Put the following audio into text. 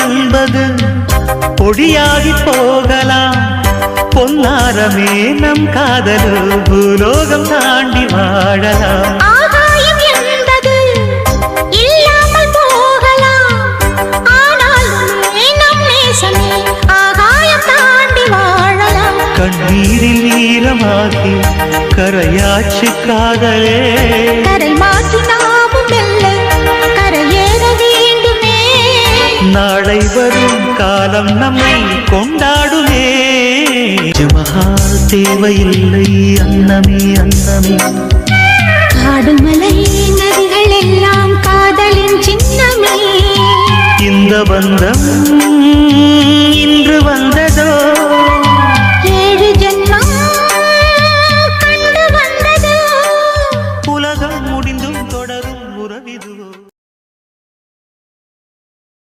என்பது பொடியாகி போகலாம். பொன்னாரமே நம் காதலு பூலோகம் தாண்டி வாழலாம். ஆகாயம் என்பது இல்லாமல் போகலாம். ஆனால் நம் நேசமே ஆகாயம் தாண்டி வாழலாம். கண்ணீரில் ஈரமாகி கரையாச்சு காதலே. கரை மாற்றி நாமும் மெல்ல கரையேற வேண்டுமே. நாளை வரும் காலம் நம்மை கொண்டாடுமே. மகால் தேவையில்லை அன்னமே அன்னமே. காடுமலை நதிகள் எல்லாம் காதலின் சின்னமே. இந்த பந்தம்